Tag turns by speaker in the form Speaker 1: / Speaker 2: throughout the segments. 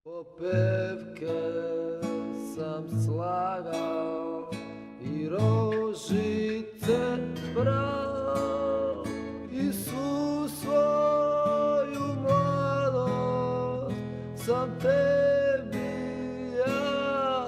Speaker 1: Popewkę sam slagał i rożicę brał i swoją młodość sam Tebie ja.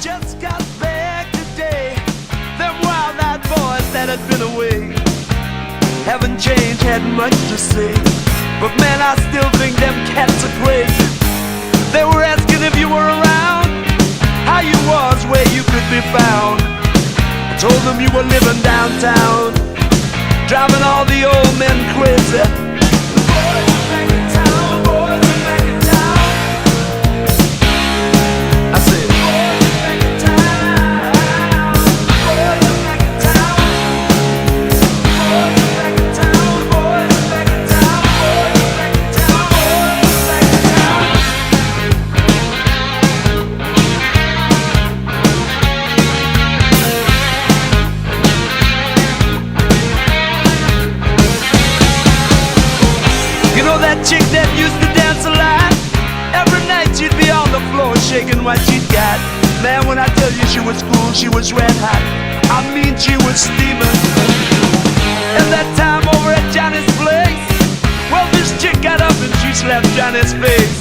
Speaker 2: Just got back today. Them wild-eyed boys that had been away haven't changed, hadn't much to say. But man, I still think them cats are crazy. They were asking if you were around, how you was, where you could be found. I told them you were living downtown, driving all the old men crazy. That chick that used to dance a lot, every night she'd be on the floor shaking what she'd got. Man, when I tell you she was cool, she was red hot. I mean, she was steaming. And that time over at Johnny's place, well, this chick got up and she slapped Johnny's face.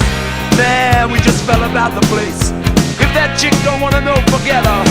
Speaker 2: Man, we just fell about the place. If that chick don't wanna know, forget her.